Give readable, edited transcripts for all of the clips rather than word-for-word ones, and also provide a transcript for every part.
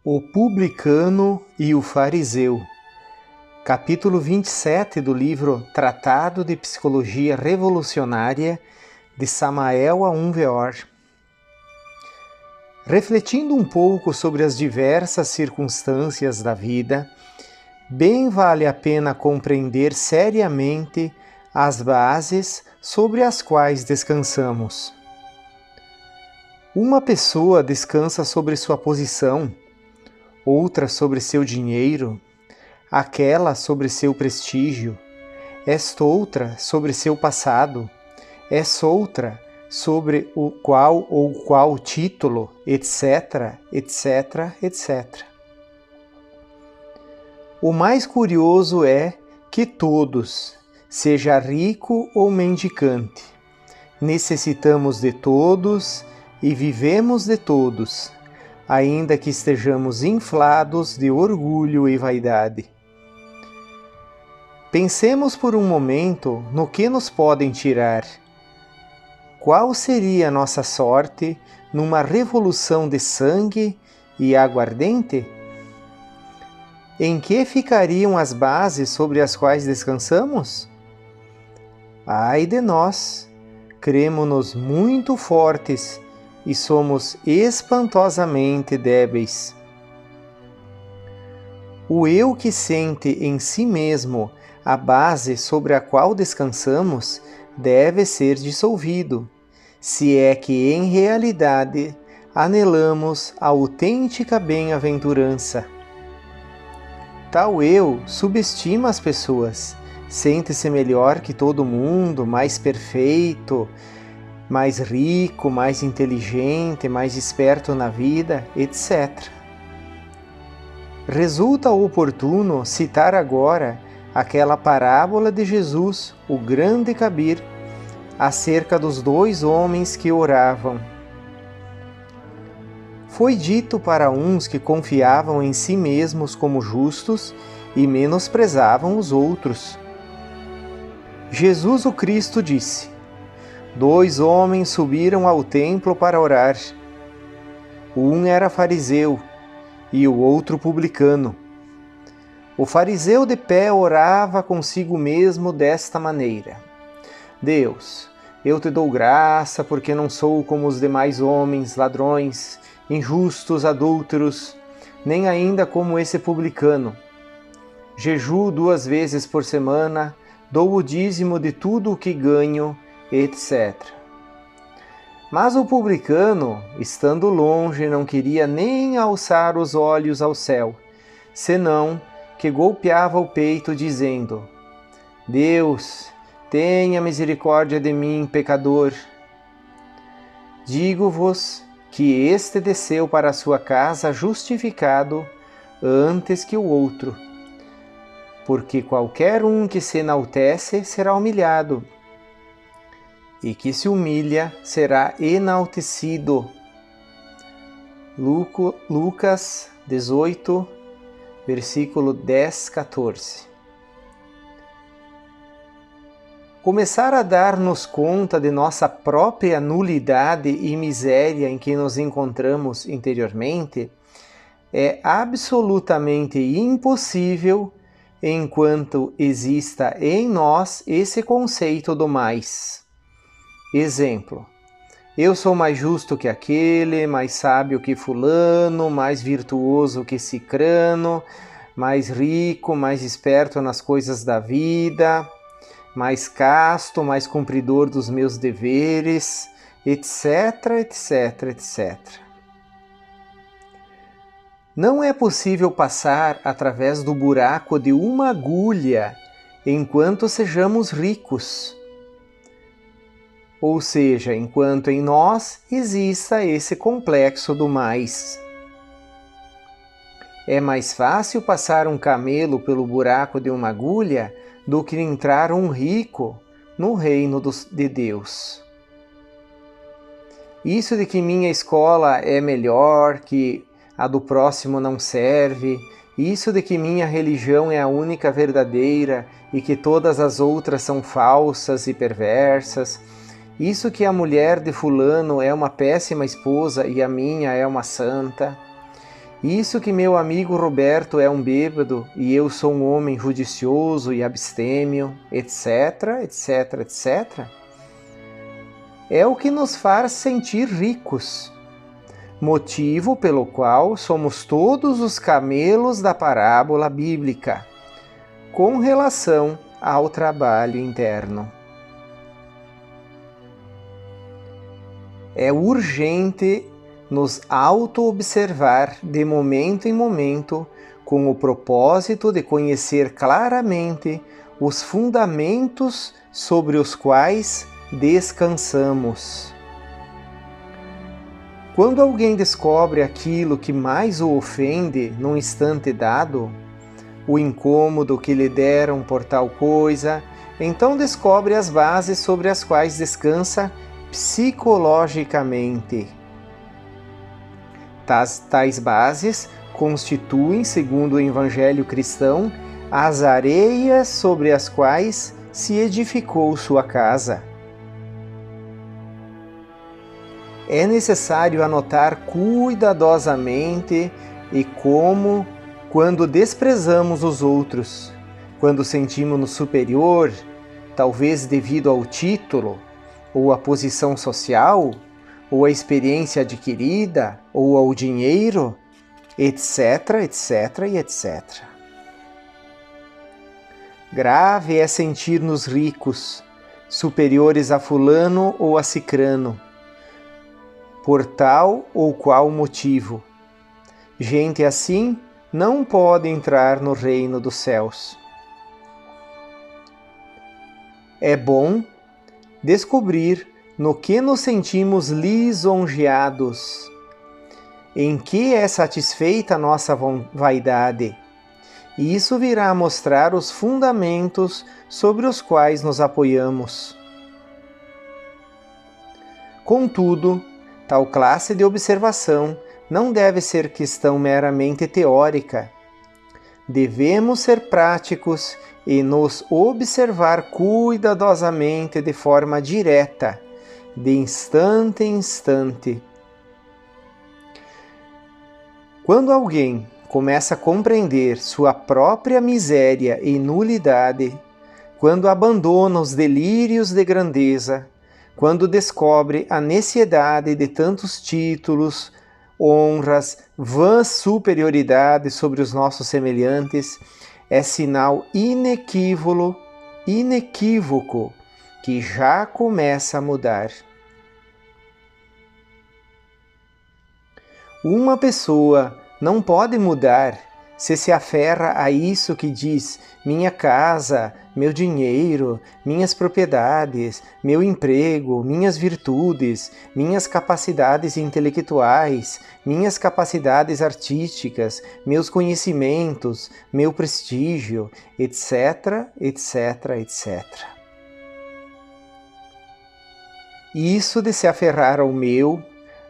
O publicano e o fariseu, capítulo 27 do livro Tratado de Psicologia Revolucionária de Samael Aun Weor. Refletindo um pouco sobre as diversas circunstâncias da vida, bem vale a pena compreender seriamente as bases sobre as quais descansamos. Uma pessoa descansa sobre sua posição, outra sobre seu dinheiro, aquela sobre seu prestígio, esta outra sobre seu passado, essa outra sobre o qual ou qual título, etc, etc, etc. O mais curioso é que todos, seja rico ou mendicante, necessitamos de todos e vivemos de todos, ainda que estejamos inflados de orgulho e vaidade. Pensemos por um momento no que nos podem tirar. Qual seria a nossa sorte numa revolução de sangue e aguardente? Em que ficariam as bases sobre as quais descansamos? Ai de nós! Cremo-nos muito fortes e somos espantosamente débeis. O eu que sente em si mesmo a base sobre a qual descansamos deve ser dissolvido, se é que em realidade anelamos a autêntica bem-aventurança. Tal eu subestima as pessoas, sente-se melhor que todo mundo, mais perfeito, mais rico, mais inteligente, mais esperto na vida, etc. Resulta oportuno citar agora aquela parábola de Jesus, o grande Kabir, acerca dos dois homens que oravam. Foi dito para uns que confiavam em si mesmos como justos e menosprezavam os outros. Jesus o Cristo disse: dois homens subiram ao templo para orar. Um era fariseu e o outro publicano. O fariseu de pé orava consigo mesmo desta maneira: Deus, eu te dou graça porque não sou como os demais homens, ladrões, injustos, adúlteros, nem ainda como esse publicano. Jejuo 2 vezes por semana, dou o dízimo de tudo o que ganho, etc. Mas o publicano, estando longe, não queria nem alçar os olhos ao céu, senão que golpeava o peito, dizendo: Deus, tenha misericórdia de mim, pecador. Digo-vos que este desceu para a sua casa justificado antes que o outro, porque qualquer um que se enaltece será humilhado, e que se humilha será enaltecido. Lucas 18, versículo 10, 14. Começar a dar-nos conta de nossa própria nulidade e miséria em que nos encontramos interiormente é absolutamente impossível enquanto exista em nós esse conceito do mais. Exemplo: eu sou mais justo que aquele, mais sábio que fulano, mais virtuoso que cicrano, mais rico, mais esperto nas coisas da vida, mais casto, mais cumpridor dos meus deveres, etc, etc, etc. Não é possível passar através do buraco de uma agulha enquanto sejamos ricos. Ou seja, enquanto em nós exista esse complexo do mais. É mais fácil passar um camelo pelo buraco de uma agulha do que entrar um rico no reino de Deus. Isso de que minha escola é melhor, que a do próximo não serve, isso de que minha religião é a única verdadeira e que todas as outras são falsas e perversas, isso que a mulher de fulano é uma péssima esposa e a minha é uma santa, Isso que meu amigo Roberto é um bêbado e eu sou um homem judicioso e abstêmio, etc, etc, etc, é o que nos faz sentir ricos, motivo pelo qual somos todos os camelos da parábola bíblica, com relação ao trabalho interno. É urgente nos auto-observar de momento em momento, com o propósito de conhecer claramente os fundamentos sobre os quais descansamos. Quando alguém descobre aquilo que mais o ofende num instante dado, o incômodo que lhe deram por tal coisa, então descobre as bases sobre as quais descansa psicologicamente. Tais bases constituem, segundo o Evangelho cristão, as areias sobre as quais se edificou sua casa. É necessário anotar cuidadosamente e como, quando desprezamos os outros, quando sentimos-nos superior, talvez devido ao título, ou à posição social, ou à experiência adquirida, ou ao dinheiro, etc, etc e etc. Grave é sentir-nos ricos, superiores a fulano ou a cicrano, por tal ou qual motivo. Gente assim não pode entrar no reino dos céus. É bom descobrir no que nos sentimos lisonjeados, em que é satisfeita a nossa vaidade, e isso virá a mostrar os fundamentos sobre os quais nos apoiamos. Contudo, tal classe de observação não deve ser questão meramente teórica. Devemos ser práticos e nos observar cuidadosamente de forma direta, de instante em instante. Quando alguém começa a compreender sua própria miséria e nulidade, quando abandona os delírios de grandeza, quando descobre a necessidade de tantos títulos, honras, vãs superioridades sobre os nossos semelhantes, é sinal inequívoco que já começa a mudar. Uma pessoa não pode mudar se aferra a isso que diz: minha casa, meu dinheiro, minhas propriedades, meu emprego, minhas virtudes, minhas capacidades intelectuais, minhas capacidades artísticas, meus conhecimentos, meu prestígio, etc, etc, etc. Isso de se aferrar ao meu,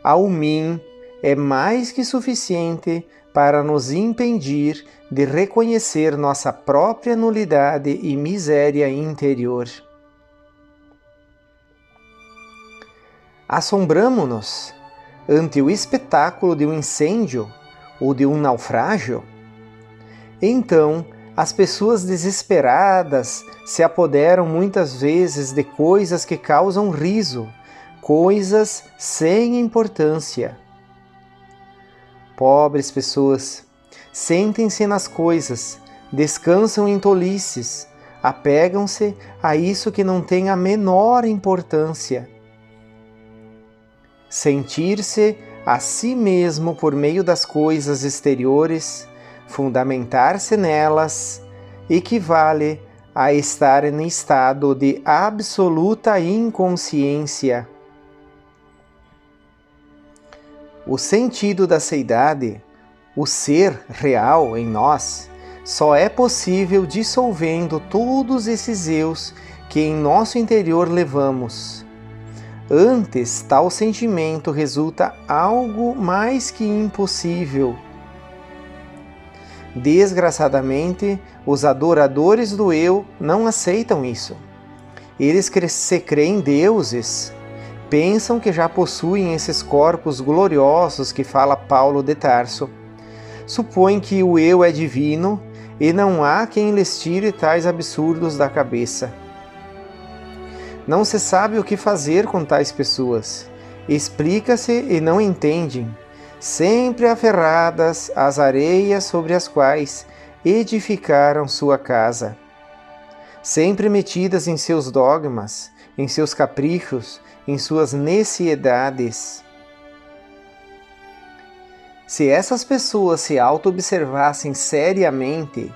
ao mim, é mais que suficiente para nos impedir de reconhecer nossa própria nulidade e miséria interior. Assombramo-nos ante o espetáculo de um incêndio ou de um naufrágio? Então, as pessoas desesperadas se apoderam muitas vezes de coisas que causam riso, coisas sem importância. Pobres pessoas, sentem-se nas coisas, descansam em tolices, apegam-se a isso que não tem a menor importância. Sentir-se a si mesmo por meio das coisas exteriores, fundamentar-se nelas, equivale a estar em estado de absoluta inconsciência. O sentido da seidade, o ser real em nós, só é possível dissolvendo todos esses eus que em nosso interior levamos. Antes, tal sentimento resulta algo mais que impossível. Desgraçadamente, os adoradores do eu não aceitam isso. Eles se creem deuses, pensam que já possuem esses corpos gloriosos que fala Paulo de Tarso. supõem que o eu é divino e não há quem lhes tire tais absurdos da cabeça. Não se sabe o que fazer com tais pessoas. Explica-se e não entendem, sempre aferradas às areias sobre as quais edificaram sua casa, sempre metidas em seus dogmas, em seus caprichos, em suas necessidades. Se essas pessoas se auto-observassem seriamente,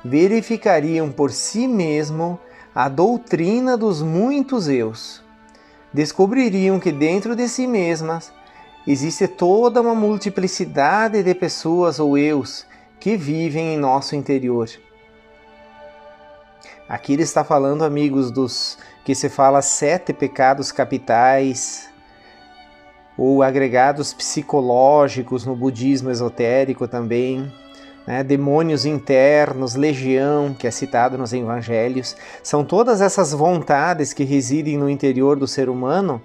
verificariam por si mesmo a doutrina dos muitos eus. Descobririam que dentro de si mesmas existe toda uma multiplicidade de pessoas ou eus que vivem em nosso interior. Aqui ele está falando, amigos, dos que se fala 7 pecados capitais, ou agregados psicológicos no budismo esotérico também, né? Demônios internos, legião, que é citado nos evangelhos. São todas essas vontades que residem no interior do ser humano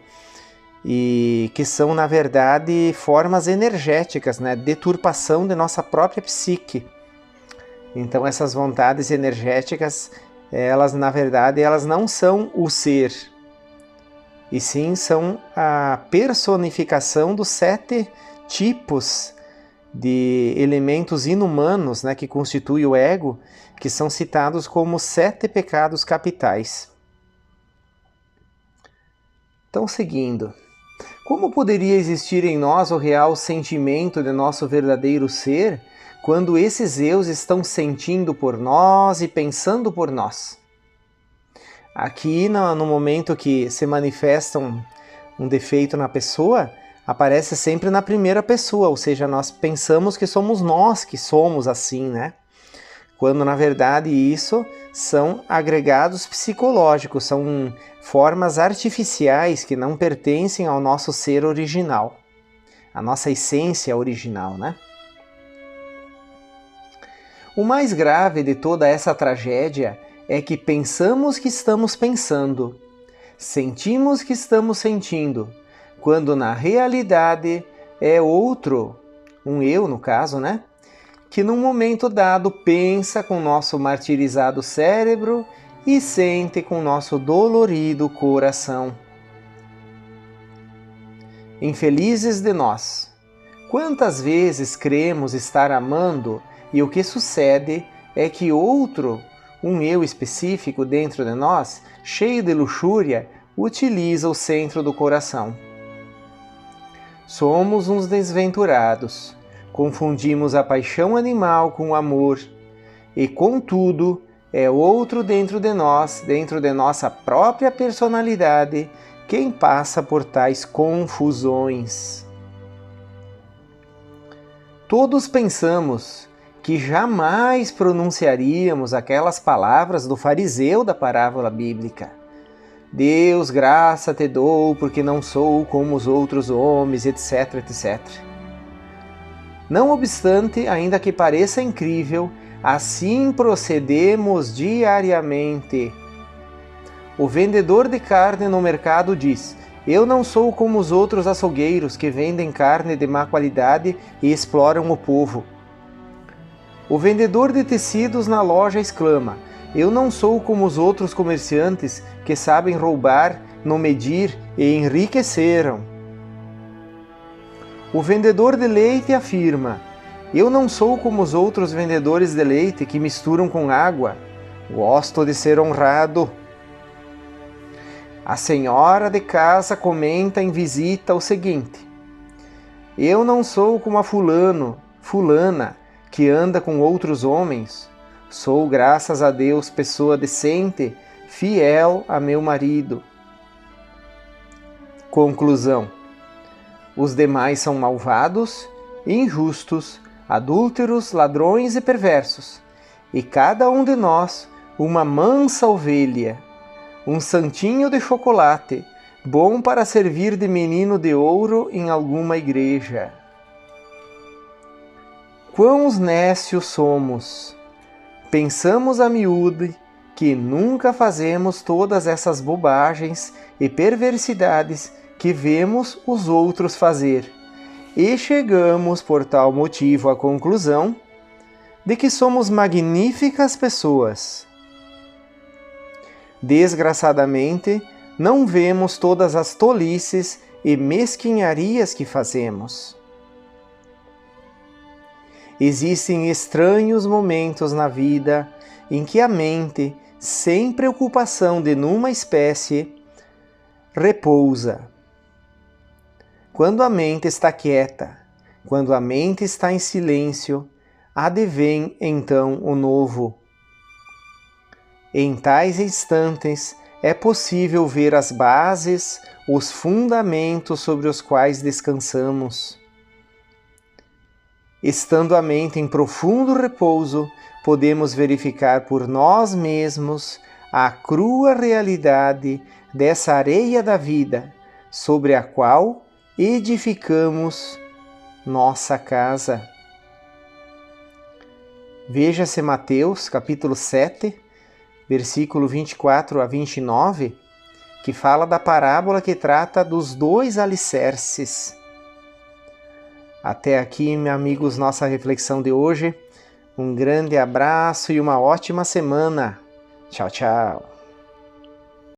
e que são, na verdade, formas energéticas, né? Deturpação de nossa própria psique. Então essas vontades energéticas, elas, na verdade, elas não são o ser, e sim são a personificação dos 7 tipos de elementos inumanos, né, que constituem o ego, que são citados como 7 pecados capitais. Então, seguindo, como poderia existir em nós o real sentimento de nosso verdadeiro ser, quando esses eus estão sentindo por nós e pensando por nós? Aqui, no momento que se manifesta um defeito na pessoa, aparece sempre na primeira pessoa, ou seja, nós pensamos que somos nós que somos assim, né? Quando, na verdade, isso são agregados psicológicos, são formas artificiais que não pertencem ao nosso ser original, à nossa essência original, né? O mais grave de toda essa tragédia é que pensamos que estamos pensando, sentimos que estamos sentindo, quando na realidade é outro, um eu no caso, né? Que num momento dado pensa com nosso martirizado cérebro e sente com nosso dolorido coração. Infelizes de nós! Quantas vezes cremos estar amando e o que sucede é que outro, um eu específico dentro de nós, cheio de luxúria, utiliza o centro do coração. Somos uns desventurados, confundimos a paixão animal com o amor, e contudo é outro dentro de nós, dentro de nossa própria personalidade, quem passa por tais confusões. Todos pensamos que jamais pronunciaríamos aquelas palavras do fariseu da parábola bíblica. Deus, graça te dou, porque não sou como os outros homens, etc, etc. Não obstante, ainda que pareça incrível, assim procedemos diariamente. O vendedor de carne no mercado diz: eu não sou como os outros açougueiros que vendem carne de má qualidade e exploram o povo. O vendedor de tecidos na loja exclama: eu não sou como os outros comerciantes que sabem roubar, não medir e enriqueceram. O vendedor de leite afirma: eu não sou como os outros vendedores de leite que misturam com água. Gosto de ser honrado. A senhora de casa comenta em visita o seguinte: eu não sou como a fulana, que anda com outros homens. Sou, graças a Deus, pessoa decente, fiel a meu marido. Conclusão: os demais são malvados, injustos, adúlteros, ladrões e perversos, e cada um de nós uma mansa ovelha, um santinho de chocolate, bom para servir de menino de ouro em alguma igreja. Quãos nécios somos! Pensamos a miúde que nunca fazemos todas essas bobagens e perversidades que vemos os outros fazer, e chegamos por tal motivo à conclusão de que somos magníficas pessoas. Desgraçadamente, não vemos todas as tolices e mesquinharias que fazemos. Existem estranhos momentos na vida em que a mente, sem preocupação de nenhuma espécie, repousa. Quando a mente está quieta, quando a mente está em silêncio, advém então o novo. Em tais instantes é possível ver as bases, os fundamentos sobre os quais descansamos. Estando a mente em profundo repouso, podemos verificar por nós mesmos a crua realidade dessa areia da vida, sobre a qual edificamos nossa casa. Veja-se Mateus, capítulo 7, versículo 24 a 29, que fala da parábola que trata dos 2 alicerces. Até aqui, meus amigos, nossa reflexão de hoje. Um grande abraço e uma ótima semana. Tchau, tchau.